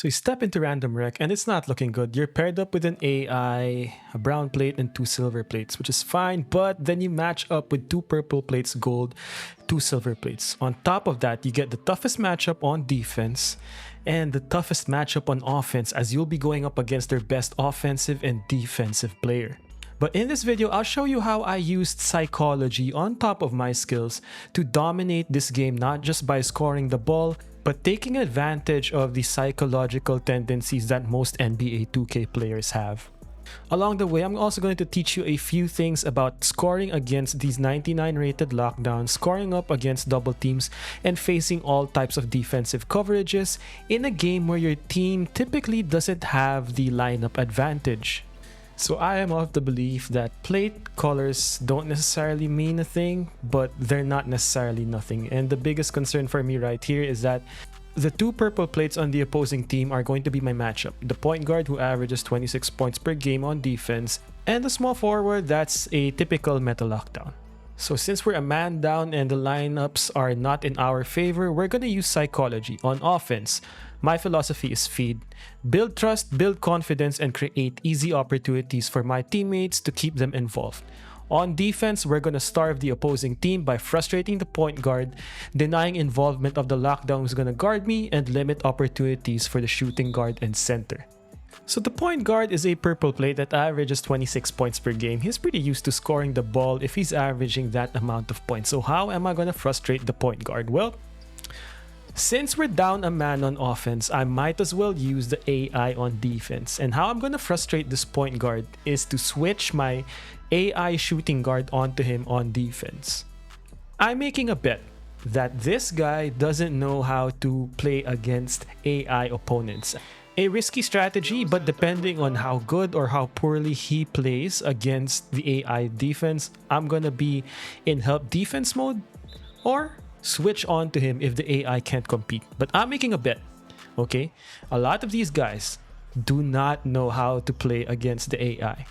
So you step into random rec and it's not looking good. You're paired up with an AI, a brown plate, and two silver plates, which is fine, but then you match up with two purple plates, gold, two silver plates. On top of that, you get the toughest matchup on defense and the toughest matchup on offense, as you'll be going up against their best offensive and defensive player. But in this video, I'll show you how I used psychology on top of my skills to dominate this game, not just by scoring the ball, but taking advantage of the psychological tendencies that most NBA 2K players have. Along the way, I'm also going to teach you a few things about scoring against these 99 rated lockdowns, scoring up against double teams, and facing all types of defensive coverages in a game where your team typically doesn't have the lineup advantage. So I am of the belief that plate colors don't necessarily mean a thing, but they're not necessarily nothing. And the biggest concern for me right here is that the two purple plates on the opposing team are going to be my matchup. The point guard, who averages 26 points per game on defense, and the small forward that's a typical meta lockdown. So since we're a man down and the lineups are not in our favor, we're going to use psychology. On offense, my philosophy is feed. Build trust, build confidence, and create easy opportunities for my teammates to keep them involved. On defense, we're going to starve the opposing team by frustrating the point guard, denying involvement of the lockdown who's going to guard me, and limit opportunities for the shooting guard and center. So the point guard is a purple plate that averages 26 points per game. He's pretty used to scoring the ball if he's averaging that amount of points. So how am I going to frustrate the point guard? Well, since we're down a man on offense, I might as well use the AI on defense. And how I'm going to frustrate this point guard is to switch my AI shooting guard onto him on defense. I'm making a bet that this guy doesn't know how to play against AI opponents. A risky strategy, but depending on how good or how poorly he plays against the AI defense, I'm gonna be in help defense mode or switch on to him if the AI can't compete. But I'm making a bet, okay? A lot of these guys do not know how to play against the AI.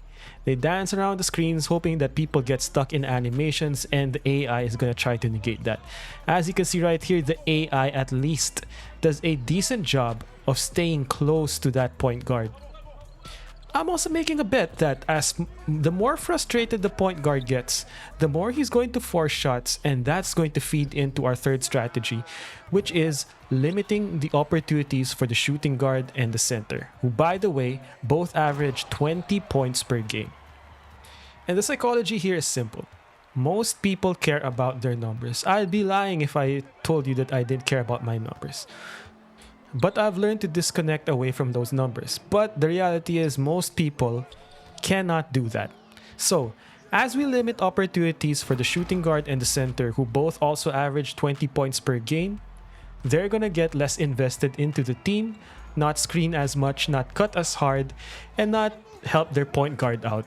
They dance around the screens hoping that people get stuck in animations, and the AI is going to try to negate that. As you can see right here, the AI at least does a decent job of staying close to that point guard. I'm also making a bet that the more frustrated the point guard gets, the more he's going to force shots, and that's going to feed into our third strategy, which is limiting the opportunities for the shooting guard and the center, who, by the way, both average 20 points per game. And the psychology here is simple. Most people care about their numbers. I'd be lying if I told you that I didn't care about my numbers. But I've learned to disconnect away from those numbers. But the reality is most people cannot do that. So, as we limit opportunities for the shooting guard and the center, who both also average 20 points per game, they're gonna get less invested into the team, not screen as much, not cut as hard, and not help their point guard out.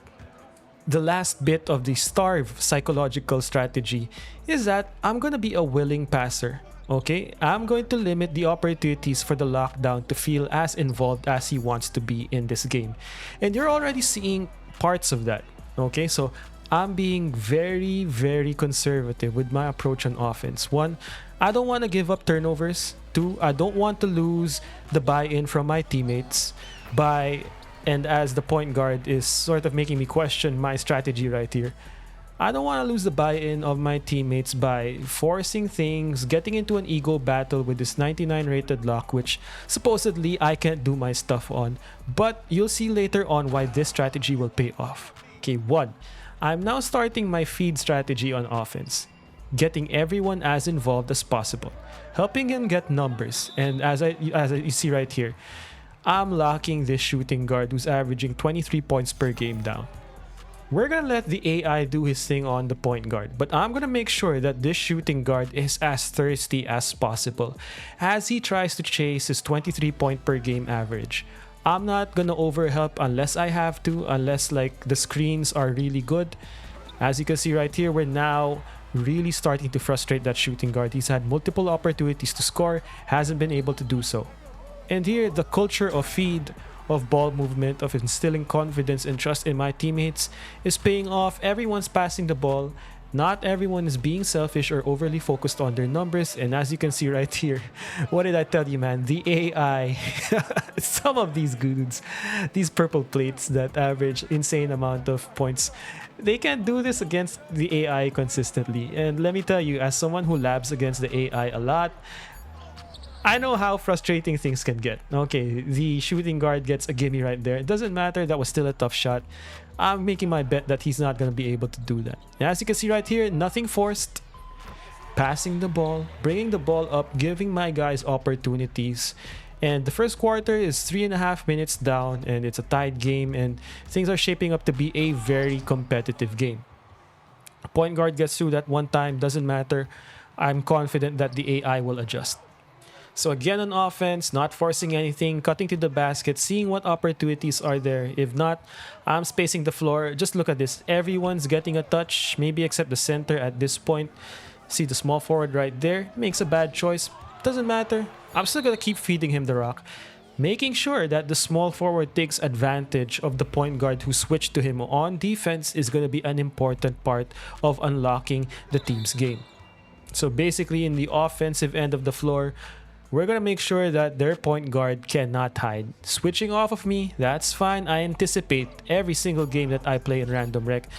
The last bit of the starve psychological strategy is that I'm gonna be a willing passer. Okay, I'm going to limit the opportunities for the lockdown to feel as involved as he wants to be in this game. And you're already seeing parts of that. Okay, so I'm being very, very conservative with my approach on offense. One, I don't want to give up turnovers. Two, I don't want to lose the buy-in from my teammates and as the point guard is sort of making me question my strategy right here, I don't want to lose the buy-in of my teammates by forcing things, getting into an ego battle with this 99 rated lock, which supposedly I can't do my stuff on. But you'll see later on why this strategy will pay off. Okay, 1. I'm now starting my feed strategy on offense, getting everyone as involved as possible, helping him get numbers. And as you see right here, I'm locking this shooting guard who's averaging 23 points per game down. We're gonna let the AI do his thing on the point guard, but I'm gonna make sure that this shooting guard is as thirsty as possible as he tries to chase his 23 point per game average. I'm not gonna overhelp unless I have to, unless like the screens are really good. As you can see right here, we're now really starting to frustrate that shooting guard. He's had multiple opportunities to score, hasn't been able to do so. And here, the culture of feed, of ball movement, of instilling confidence and trust in my teammates is paying off. Everyone's passing the ball. Not everyone is being selfish or overly focused on their numbers. And as you can see right here, what did I tell you, man? The AI, some of these dudes, these purple plates that average insane amount of points, they can't do this against the AI consistently. And let me tell you, as someone who labs against the AI a lot, I know how frustrating things can get. Okay, the shooting guard gets a gimme right there. It doesn't matter, that was still a tough shot. I'm making my bet that he's not going to be able to do that. And as you can see right here, nothing forced. Passing the ball, bringing the ball up, giving my guys opportunities. And the first quarter is 3.5 minutes down, and it's a tied game, and things are shaping up to be a very competitive game. Point guard gets through that one time, doesn't matter. I'm confident that the AI will adjust. So again on offense, not forcing anything, cutting to the basket, seeing what opportunities are there. If not, I'm spacing the floor. Just look at this. Everyone's getting a touch, maybe except the center at this point. See the small forward right there. Makes a bad choice. Doesn't matter. I'm still going to keep feeding him the rock. Making sure that the small forward takes advantage of the point guard who switched to him on defense is going to be an important part of unlocking the team's game. So basically in the offensive end of the floor, we're going to make sure that their point guard cannot hide. Switching off of me, that's fine. I anticipate every single game that I play in Random Rec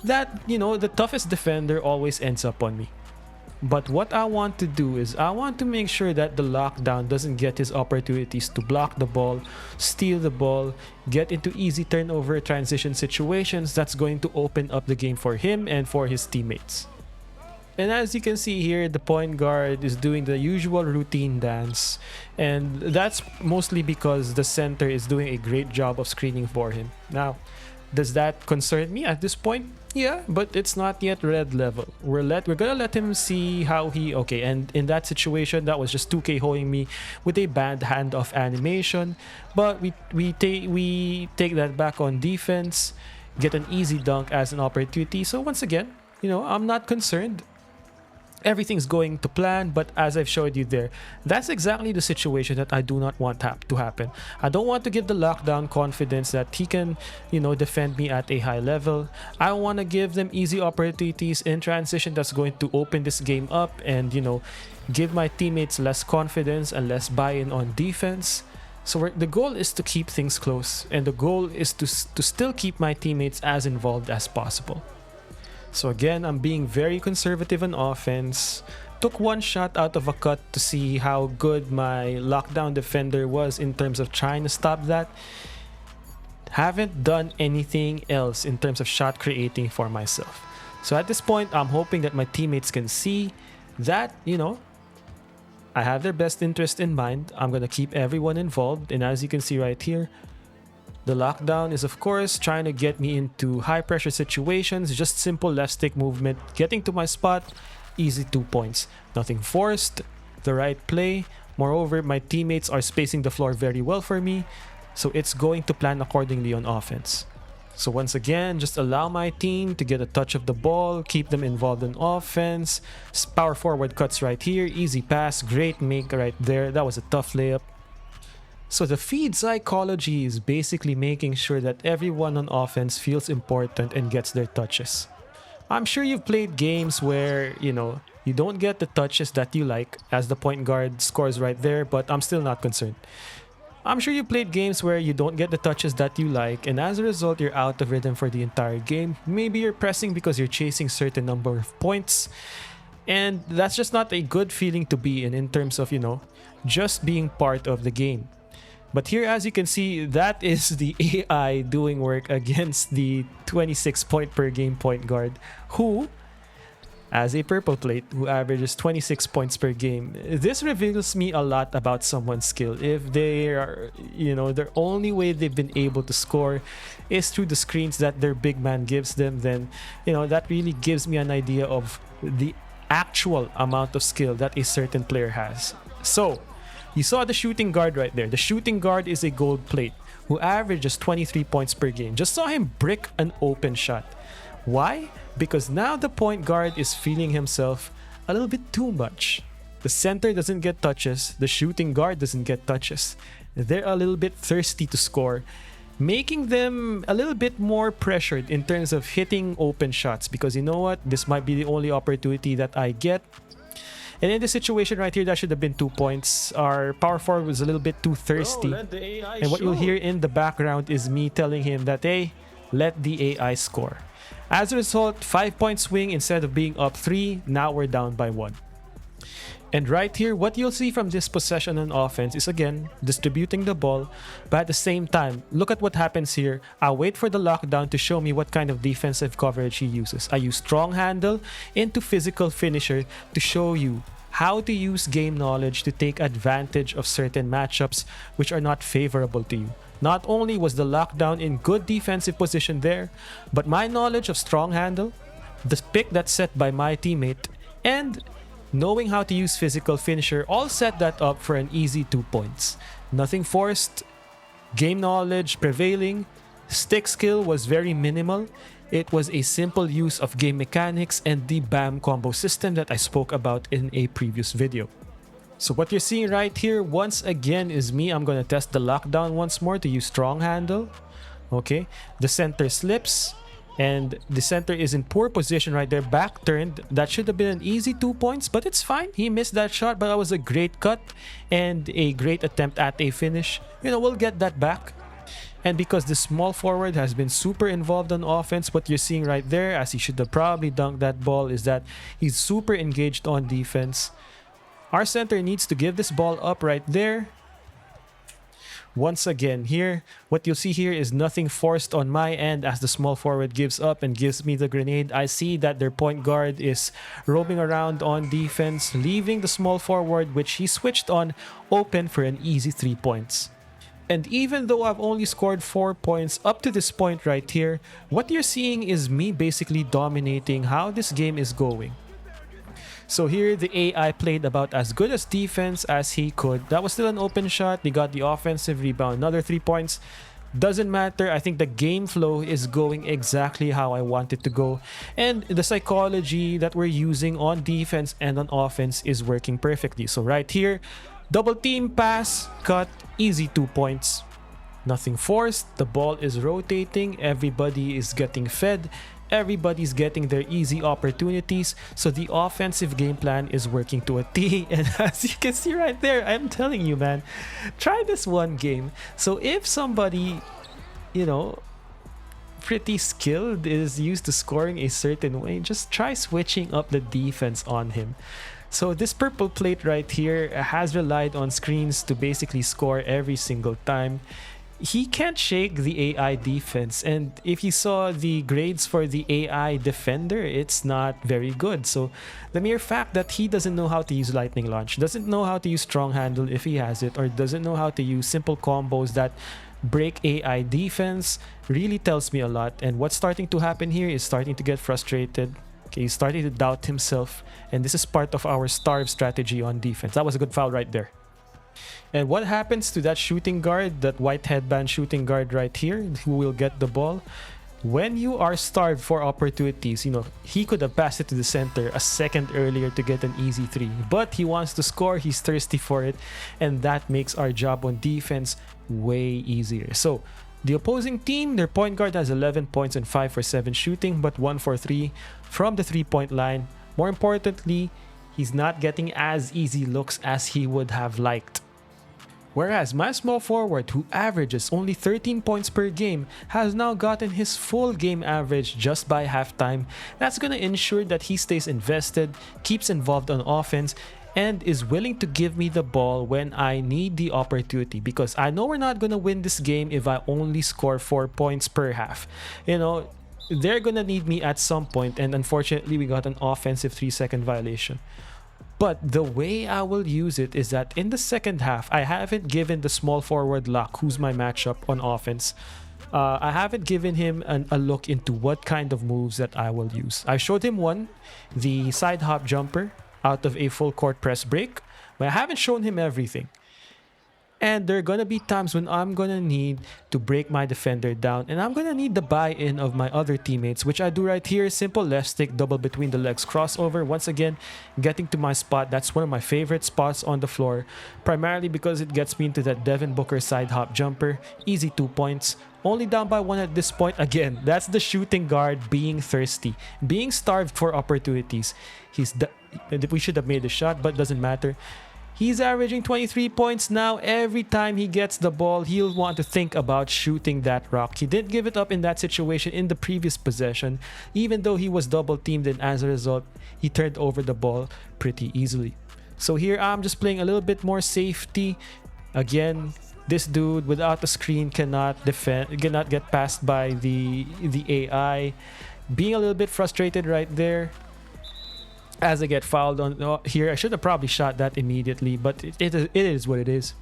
that, you know, the toughest defender always ends up on me. But what I want to do is I want to make sure that the lockdown doesn't get his opportunities to block the ball, steal the ball, get into easy turnover transition situations. That's going to open up the game for him and for his teammates. And as you can see here, the point guard is doing the usual routine dance. And that's mostly because the center is doing a great job of screening for him. Now, does that concern me at this point? Yeah, but it's not yet red level. We're gonna let him see how he... Okay, and in that situation, that was just 2K holding me with a bad handoff animation. But we take that back on defense, get an easy dunk as an opportunity. So once again, you know, I'm not concerned. Everything's going to plan, but as I've showed you there, that's exactly the situation that I do not want to happen. I don't want to give the lockdown confidence that he can, you know, defend me at a high level. I want to give them easy opportunities in transition that's going to open this game up and, you know, give my teammates less confidence and less buy-in on defense. So the goal is to keep things close, and the goal is to still keep my teammates as involved as possible. So again, I'm being very conservative on offense. Took one shot out of a cut to see how good my lockdown defender was in terms of trying to stop that. Haven't done anything else in terms of shot creating for myself. So at this point, I'm hoping that my teammates can see that, you know, I have their best interest in mind. I'm going to keep everyone involved. And as you can see right here, the lockdown is, of course, trying to get me into high-pressure situations, just simple left stick movement, getting to my spot, easy 2 points. Nothing forced, the right play. Moreover, my teammates are spacing the floor very well for me, so it's going to plan accordingly on offense. So once again, just allow my team to get a touch of the ball, keep them involved in offense. Power forward cuts right here, easy pass, great make right there. That was a tough layup. So the feed psychology is basically making sure that everyone on offense feels important and gets their touches. I'm sure you've played games where, you know, you don't get the touches that you like as the point guard scores right there, but I'm still not concerned. I'm sure you played games where you don't get the touches that you like, and as a result, you're out of rhythm for the entire game. Maybe you're pressing because you're chasing certain number of points, and that's just not a good feeling to be in terms of, you know, just being part of the game. But here, as you can see, that is the AI doing work against the 26 point per game point guard, who, as a purple plate, who averages 26 points per game. This reveals me a lot about someone's skill. If they are, you know, the only way they've been able to score is through the screens that their big man gives them, then, you know, that really gives me an idea of the actual amount of skill that a certain player has. So, you saw the shooting guard right there. The shooting guard is a gold plate who averages 23 points per game. Just saw him brick an open shot. Why? Because now the point guard is feeling himself a little bit too much. The center doesn't get touches. The shooting guard doesn't get touches. They're a little bit thirsty to score. making them a little bit more pressured in terms of hitting open shots, because you know what? This might be the only opportunity that I get. And in this situation right here, that should have been 2 points. Our power forward was a little bit too thirsty. And what you'll hear in the background is me telling him that, hey, let the AI score. As a result, 5-point swing instead of being up 3. Now we're down by 1. And right here, what you'll see from this possession on offense is, again, distributing the ball. But at the same time, look at what happens here. I'll wait for the lockdown to show me what kind of defensive coverage he uses. I use strong handle into physical finisher to show you how to use game knowledge to take advantage of certain matchups which are not favorable to you. Not only was the lockdown in good defensive position there, but my knowledge of strong handle, the pick that's set by my teammate, and knowing how to use physical finisher all set that up for an easy 2 points. Nothing forced, game knowledge prevailing, stick skill was very minimal. It was a simple use of game mechanics and the BAM combo system that I spoke about in a previous video. So what you're seeing right here once again is me. I'm going to test the lockdown once more to use strong handle. Okay, the center slips. And the center is in poor position right there, back turned. That should have been an easy 2 points, but it's fine. He missed that shot, but that was a great cut and a great attempt at a finish. You know, we'll get that back. And because the small forward has been super involved on offense, what you're seeing right there, as he should have probably dunked that ball, is that he's super engaged on defense. Our center needs to give this ball up right there. Once again, here, what you'll see here is nothing forced on my end as the small forward gives up and gives me the grenade. I see that their point guard is roaming around on defense, leaving the small forward, which he switched on, open for an easy 3 points. And even though I've only scored 4 points up to this point right here, what you're seeing is me basically dominating how this game is going. So here, the AI played about as good as defense as he could. That was still an open shot. They got the offensive rebound. Another 3 points. Doesn't matter. I think the game flow is going exactly how I want it to go. And the psychology that we're using on defense and on offense is working perfectly. So right here, double team pass, cut, easy 2 points. Nothing forced. The ball is rotating. Everybody is getting fed. Everybody's getting their easy opportunities, so the offensive game plan is working to a T. And as you can see right there, I'm telling you, man, try this one game. So if somebody, you know, pretty skilled is used to scoring a certain way, just try switching up the defense on him. So this purple plate right here has relied on screens to basically score every single time. He can't shake the AI defense, and if you saw the grades for the AI defender, it's not very good. So the mere fact that he doesn't know how to use lightning launch, doesn't know how to use strong handle if he has it, or doesn't know how to use simple combos that break AI defense really tells me a lot. And what's starting to happen here is starting to get frustrated. Okay, he's starting to doubt himself, and this is part of our starve strategy on defense. That was a good foul right there. And what happens to that shooting guard, that white headband shooting guard right here, who will get the ball? When you are starved for opportunities, you know, he could have passed it to the center a second earlier to get an easy 3. But he wants to score, he's thirsty for it, and that makes our job on defense way easier. So, the opposing team, their point guard has 11 points and 5 for 7 shooting, but 1 for 3 from the 3-point line. More importantly, he's not getting as easy looks as he would have liked. Whereas my small forward, who averages only 13 points per game, has now gotten his full game average just by halftime. That's gonna ensure that he stays invested, keeps involved on offense, and is willing to give me the ball when I need the opportunity, because I know we're not gonna win this game if I only score 4 points per half. You know, they're gonna need me at some point, and unfortunately we got an offensive 3-second violation. But the way I will use it is that in the second half, I haven't given the small forward Lock, who's my matchup on offense, I haven't given him a look into what kind of moves that I will use. I showed him one, the side hop jumper out of a full court press break, but I haven't shown him everything. And there are gonna be times when I'm gonna need to break my defender down, and I'm gonna need the buy-in of my other teammates, which I do right here. Simple left stick, double between the legs crossover. Once again, getting to my spot. That's one of my favorite spots on the floor, primarily because it gets me into that Devin Booker side hop jumper. Easy 2 points. Only down by 1 at this point. Again, that's the shooting guard being thirsty, being starved for opportunities. We should have made the shot, but doesn't matter. He's averaging 23 points now. Every time he gets the ball, he'll want to think about shooting that rock. He didn't give it up in that situation in the previous possession, even though he was double teamed, and as a result, he turned over the ball pretty easily. So here I'm just playing a little bit more safety. Again, this dude without the screen cannot get passed by the AI. Being a little bit frustrated right there as I get fouled on here. I should have probably shot that immediately, but it is what it is.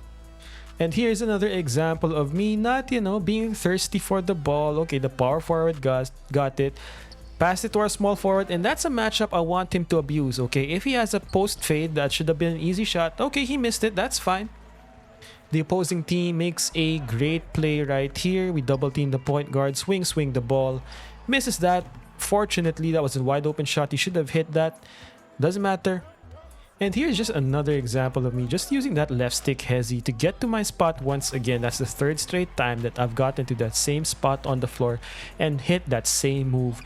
And here's another example of me not, being thirsty for the ball. Okay, the power forward got it. Pass it to our small forward, and that's a matchup I want him to abuse, okay? If he has a post fade, that should have been an easy shot. Okay, he missed it. That's fine. The opposing team makes a great play right here. We double team the point guard, swing the ball. Misses that. Fortunately, that was a wide open shot. He should have hit that. Doesn't matter. And here's just another example of me just using that left stick hezzy to get to my spot once again. That's the third straight time that I've gotten to that same spot on the floor and hit that same move,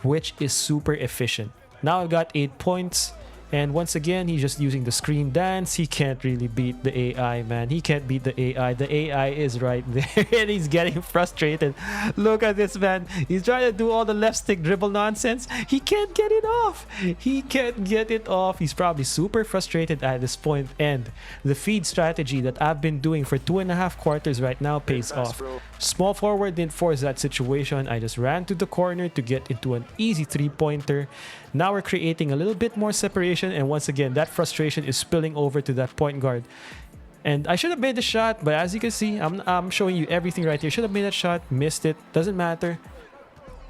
which is super efficient. Now I've got 8 points. And once again, he's just using the screen dance. He can't really beat the AI, man. He can't beat the AI. The AI is right there and he's getting frustrated. Look at this, man. He's trying to do all the left stick dribble nonsense. He can't get it off. He can't get it off. He's probably super frustrated at this point. And the feed strategy that I've been doing for 2.5 quarters right now pays off. Small forward didn't force that situation. I just ran to the corner to get into an easy 3-pointer. Now we're creating a little bit more separation, and once again that frustration is spilling over to that point guard. And I should have made the shot, but as you can see, I'm showing you everything right here. Should have made that shot, missed it, doesn't matter.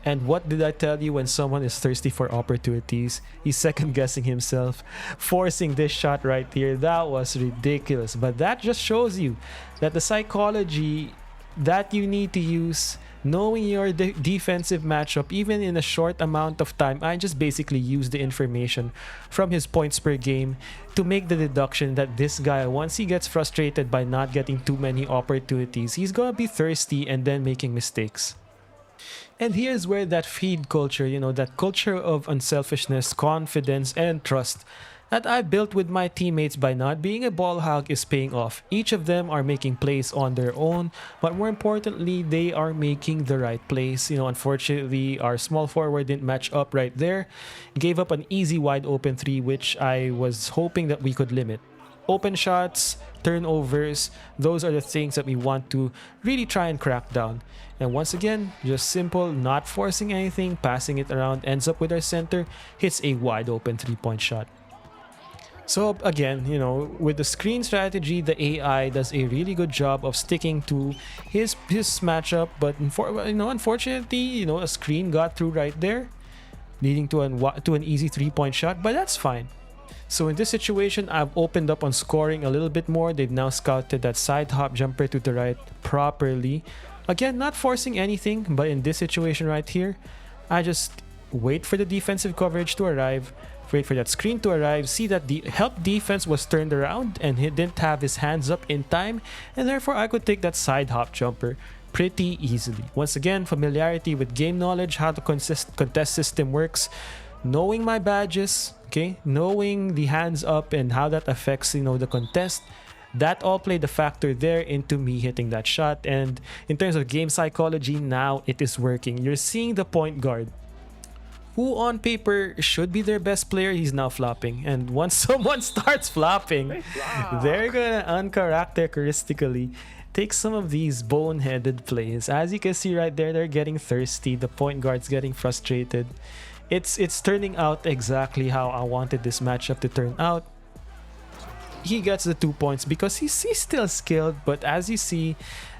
And what did I tell you when someone is thirsty for opportunities? He's second guessing himself, forcing this shot right here. That was ridiculous, but that just shows you that the psychology that you need to use, knowing your defensive matchup, even in a short amount of time. I just basically use the information from his points per game to make the deduction that this guy, once he gets frustrated by not getting too many opportunities, he's gonna be thirsty and then making mistakes. And here's where that feed culture, that culture of unselfishness, confidence, and trust that I built with my teammates by not being a ball hog is paying off. Each of them are making plays on their own, but more importantly, they are making the right plays. Unfortunately, our small forward didn't match up right there. Gave up an easy wide open 3, which I was hoping that we could limit. Open shots, turnovers, those are the things that we want to really try and crack down. And once again, just simple, not forcing anything, passing it around, ends up with our center, hits a wide open 3-point shot. So again, with the screen strategy, the AI does a really good job of sticking to his matchup. But unfortunately, a screen got through right there, leading to an easy 3-point shot. But that's fine. So in this situation, I've opened up on scoring a little bit more. They've now scouted that side hop jumper to the right properly. Again, not forcing anything, but in this situation right here, I just wait for the defensive coverage to arrive. Wait for that screen to arrive, see that the help defense was turned around and he didn't have his hands up in time, and therefore I could take that side hop jumper pretty easily. Once again, familiarity with game knowledge, how the contest system works, knowing my badges, okay, knowing the hands up and how that affects, the contest. That all played a factor there into me hitting that shot. And in terms of game psychology, now it is working. You're seeing the point guard, who on paper should be their best player, he's now flopping. And once someone starts flopping, they're gonna uncharacteristically take some of these boneheaded plays. As you can see right there, they're getting thirsty. The point guard's getting frustrated. It's turning out exactly how I wanted this matchup to turn out. He gets the 2 points because he's still skilled, but as you see,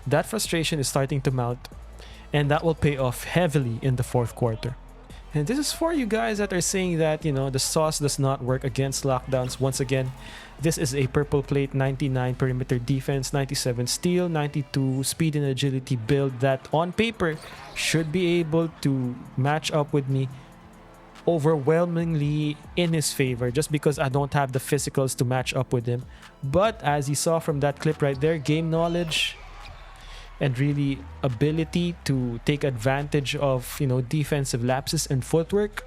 that frustration is starting to mount, and that will pay off heavily in the fourth quarter. And this is for you guys that are saying that, you know, the sauce does not work against lockdowns. Once again, this is a purple plate, 99 perimeter defense, 97 steal, 92 speed and agility build that on paper should be able to match up with me overwhelmingly in his favor, just because I don't have the physicals to match up with him. But as you saw from that clip right there, game knowledge and really ability to take advantage of, you know, defensive lapses and footwork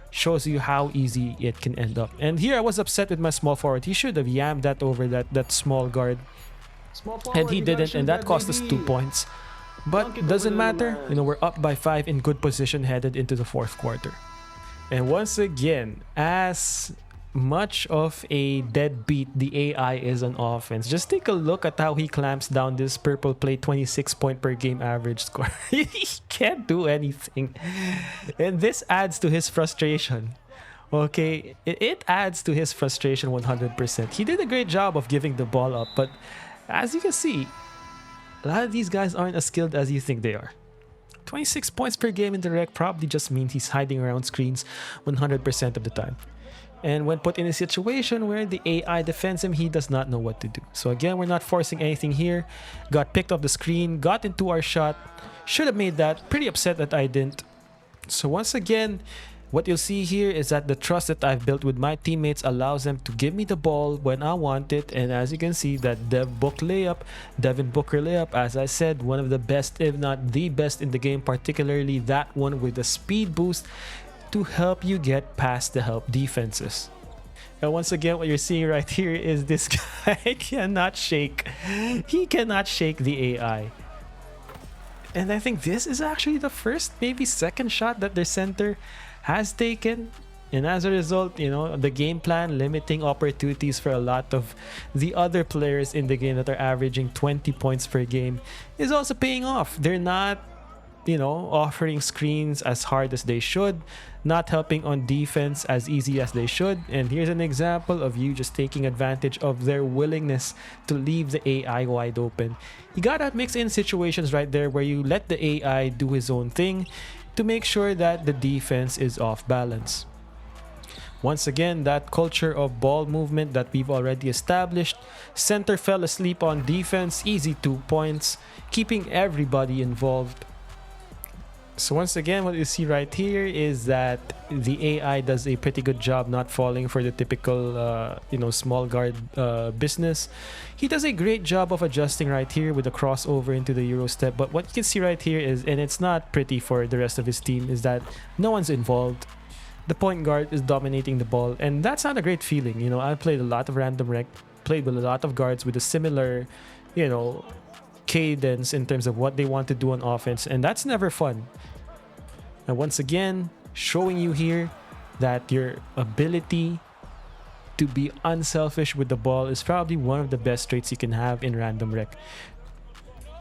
shows you how easy it can end up. And here I was upset with my small forward. He should have yammed that over that small guard, and he didn't, and that cost us 2 points. But doesn't matter, you know, we're up by 5 in good position headed into the fourth quarter. And once again, as much of a deadbeat the AI is on offense, just take a look at how he clamps down this purple plate 26 point per game average score. He can't do anything. And this adds to his frustration. Okay, it adds to his frustration 100%. He did a great job of giving the ball up, but as you can see, a lot of these guys aren't as skilled as you think they are. 26 points per game in the rec probably just means he's hiding around screens 100% of the time. And when put in a situation where the AI defends him, he does not know what to do. So again, we're not forcing anything here. Got picked off the screen, got into our shot. Should have made that. Pretty upset that I didn't. So once again, what you'll see here is that the trust that I've built with my teammates allows them to give me the ball when I want it. And as you can see, that Devin Booker layup, as I said, one of the best, if not the best in the game, particularly that one with the speed boost to help you get past the help defenses. And once again, what you're seeing right here is this guy cannot shake. He cannot shake the AI. And I think this is actually the first, maybe second shot that their center has taken. And as a result, you know, the game plan limiting opportunities for a lot of the other players in the game that are averaging 20 points per game is also paying off. They're not, you know, offering screens as hard as they should, not helping on defense as easy as they should. And here's an example of you just taking advantage of their willingness to leave the AI wide open. You gotta mix in situations right there where you let the AI do his own thing to make sure that the defense is off balance. Once again, that culture of ball movement that we've already established. Center fell asleep on defense, easy 2 points, keeping everybody involved. So once again, what you see right here is that the AI does a pretty good job not falling for the typical, you know, small guard business. He does a great job of adjusting right here with the crossover into the Euro step. But what you can see right here is, and it's not pretty for the rest of his team, is that no one's involved. The point guard is dominating the ball, and that's not a great feeling. You know, I played a lot of random rec, played with a lot of guards with a similar, you know, cadence in terms of what they want to do on offense, and that's never fun. And once again, showing you here that your ability to be unselfish with the ball is probably one of the best traits you can have in random rec.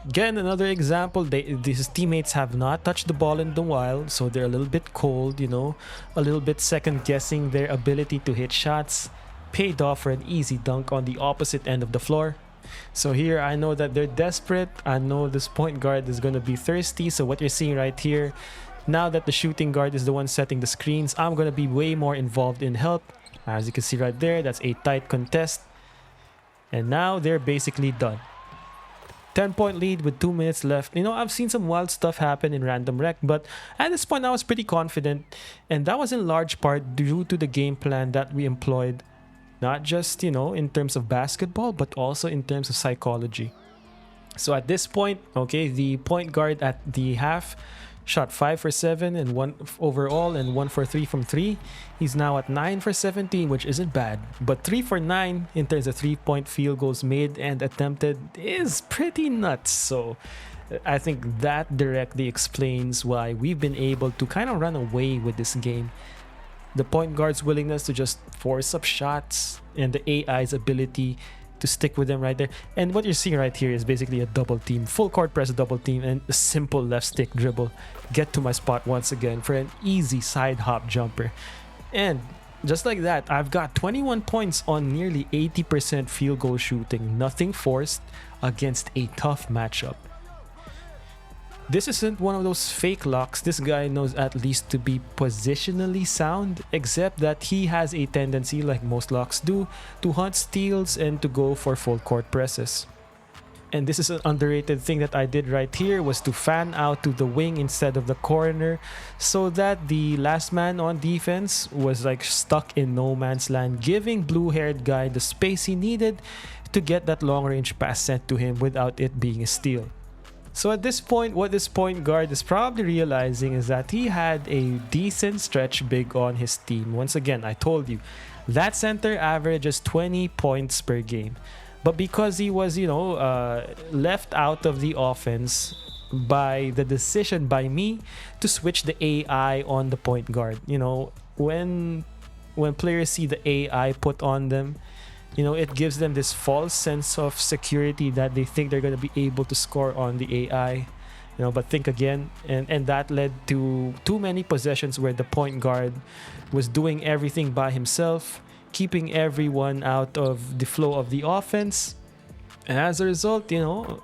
Again, another example, these teammates have not touched the ball in a while, so they're a little bit cold, you know, a little bit second guessing their ability to hit shots. Paid off for an easy dunk on the opposite end of the floor. So here, I know that they're desperate. I know this point guard is going to be thirsty. So what you're seeing right here, now that the shooting guard is the one setting the screens, I'm going to be way more involved in help. As you can see right there, that's a tight contest. And now they're basically done. 10-point lead with 2 minutes left. You know, I've seen some wild stuff happen in random rec, but at this point I was pretty confident. And that was in large part due to the game plan that we employed. Not just, you know, in terms of basketball, but also in terms of psychology. So at this point, okay, the point guard at the half shot 5 for 7 and 1 overall and 1 for 3 from 3. He's now at 9 for 17, which isn't bad. But 3 for 9 in terms of 3-point field goals made and attempted is pretty nuts. So I think that directly explains why we've been able to kind of run away with this game. The point guard's willingness to just force up shots and the AI's ability to stick with them right there. And what you're seeing right here is basically a double team, full court press double team, and a simple left stick dribble. Get to my spot once again for an easy side hop jumper. And just like that, I've got 21 points on nearly 80% field goal shooting. Nothing forced against a tough matchup. This isn't one of those fake locks. This guy knows at least to be positionally sound, except that he has a tendency, like most locks do, to hunt steals and to go for full court presses. And this is an underrated thing that I did right here, was to fan out to the wing instead of the corner, so that the last man on defense was like stuck in no man's land, giving blue-haired guy the space he needed to get that long-range pass sent to him without it being a steal. So at this point, what this point guard is probably realizing is that he had a decent stretch big on his team. Once again, I told you, that center averages 20 points per game. But because he was, left out of the offense by the decision by me to switch the AI on the point guard. When players see the AI put on them, it gives them this false sense of security that they think they're going to be able to score on the AI. But think again, and that led to too many possessions where the point guard was doing everything by himself, keeping everyone out of the flow of the offense. And as a result, the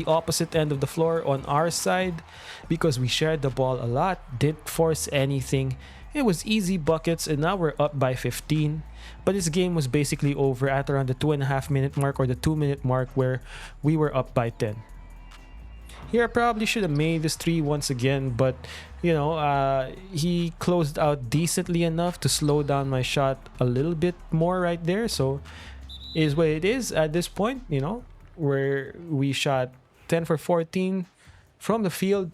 opposite end of the floor on our side, because we shared the ball a lot, didn't force anything. It was easy buckets, and now we're up by 15. But this game was basically over at around the 2.5 minute mark or the 2 minute mark, where we were up by 10. Here, I probably should have made this 3 once again, but he closed out decently enough to slow down my shot a little bit more right there. So is what it is at this point, where we shot 10 for 14 from the field,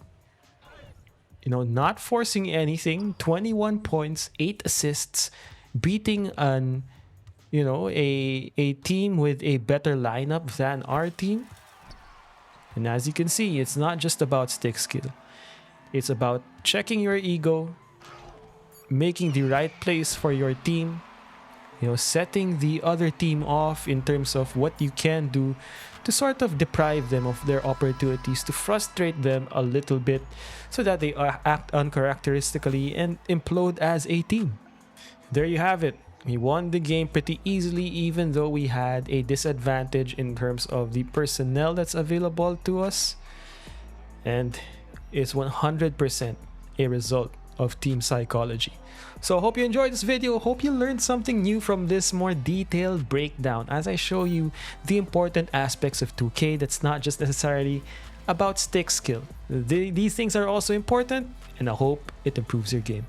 not forcing anything, 21 points, 8 assists, beating a team with a better lineup than our team. And as you can see, it's not just about stick skill. It's about checking your ego, making the right plays for your team, setting the other team off in terms of what you can do to sort of deprive them of their opportunities, to frustrate them a little bit so that they act uncharacteristically and implode as a team. There you have it. We won the game pretty easily, even though we had a disadvantage in terms of the personnel that's available to us. And it's 100% a result of team psychology. So I hope you enjoyed this video. Hope you learned something new from this more detailed breakdown as I show you the important aspects of 2K that's not just necessarily about stick skill. These things are also important, and I hope it improves your game.